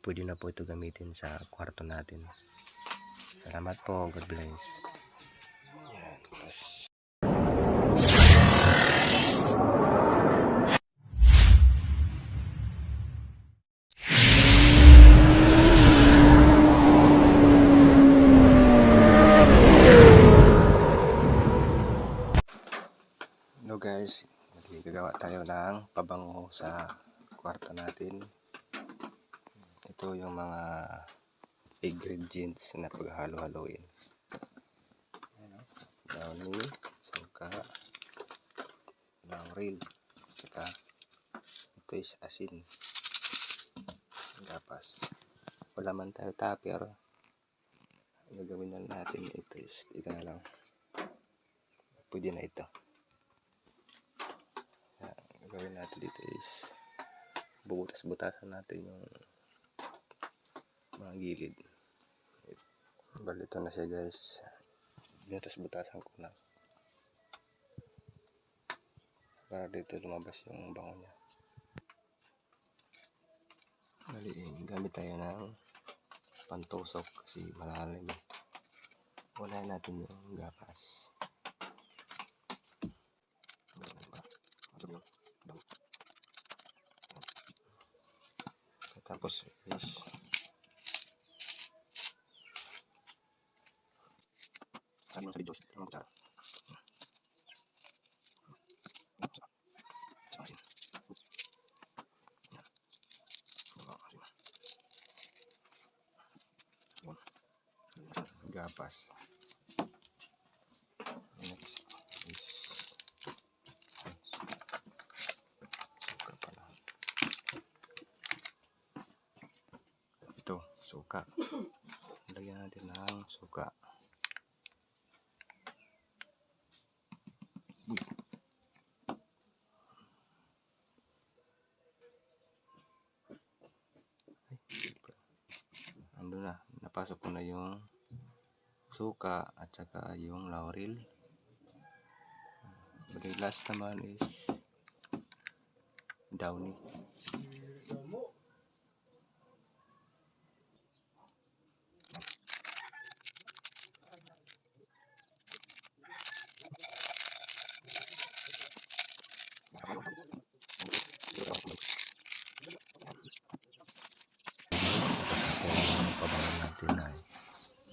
pwede na po ito gamitin sa kwarto natin. Salamat po. God bless. Yan. Hello guys, gagawa tayo ng pabango sa kwarto natin. Ito yung mga ingredients na paghalo-haloin. Downy, suka, laurel, saka ito is asin, gapas. Wala man tayo tupper, gagawin na natin ito is ito na lang. Pwede na ito. Gagawin natin dito is bubutas-butasan natin yung mga gilid. Balito na siya guys. Butas-butasan ko na para dito lumabas yung bango niya. Gamit tayo ng pantusok kasi malalim. Wala natin yung gapas. Tapos is sabi mo sa videos, ito naman kutsara. Gapas. Ito, suka. Lagyan natin ng suka. Ando na, napasok ko na yung suka at saka yung laurel. The last naman is downy.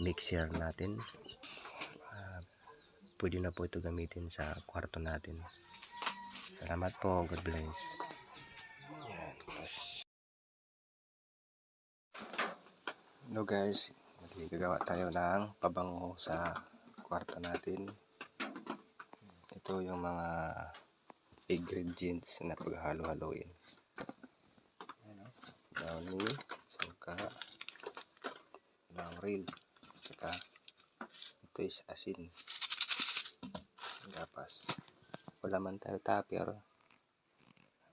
Mixer natin. Pwede na po ito gamitin sa kwarto natin. Salamat po. God bless. Yan. Hello guys, gagawa tayo ng pabango sa kwarto natin. Ito yung mga ingredients na paghalo-haloin. Downy, suka, laurel, saka ito is asin, gapas. Wala man tayo tupper,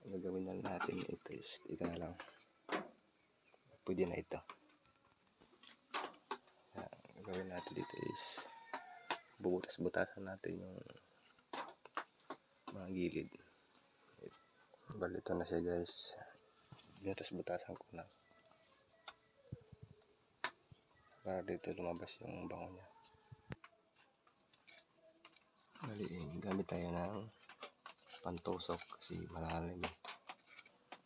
gagawin na natin ito is ito na lang. Pwede na ito. Gagawin natin dito is bubutas-butasan natin yung mga gilid. Balito na siya guys. Butas-butasan ko na para dito lumabas yung bango niya. Gamit tayo ng pantusok kasi malalim.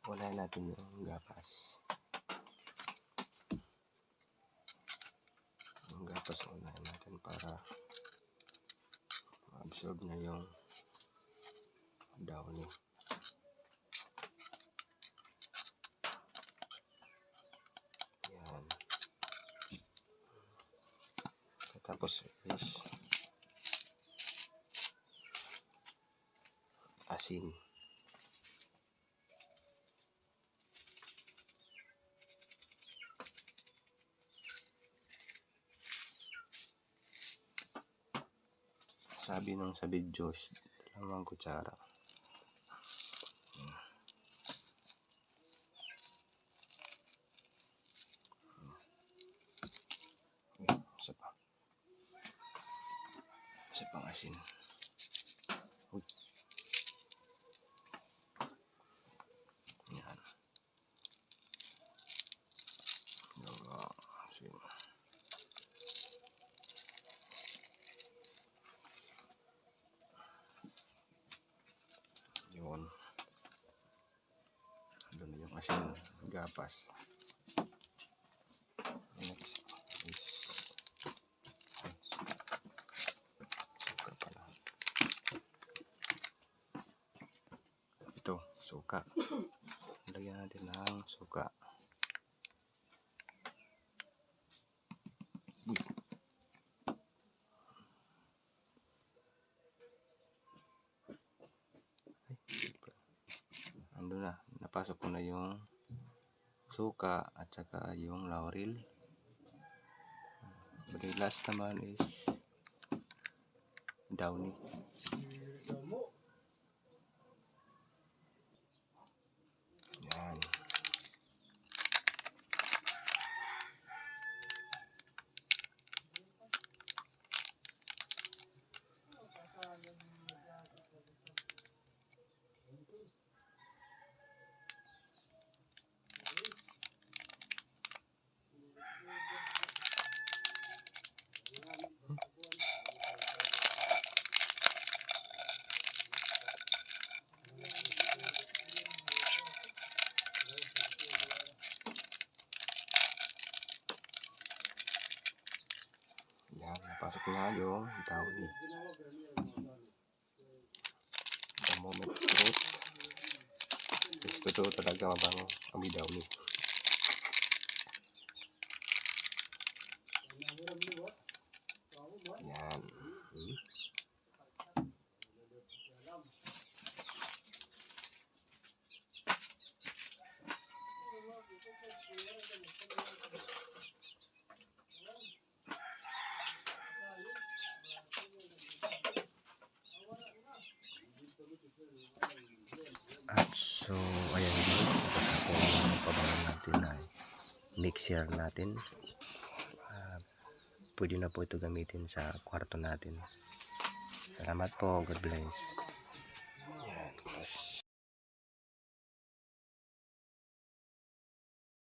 Wala natin yung gapas. Yung gapas unahin natin para ma-absorb na yung downy. Yan. Tapos is asin. Sabi nung sa videos, 2 kutsara. Isa pa. Isa pang asin. Yan. gapas. Next is suka pala. Ito, suka. Lagyan natin ng suka. Ando na, napasok ko na yung suka at saka yung laurel. The last naman is downy. Yan. Yan, napasok na yung downy. The moment fruit. Gusto ko talaga mabango ang downy. Yan. At so, ayan guys, tapos na po ang pabangan natin na mixer natin. Pwede na po ito gamitin sa kwarto natin. Salamat po. God bless.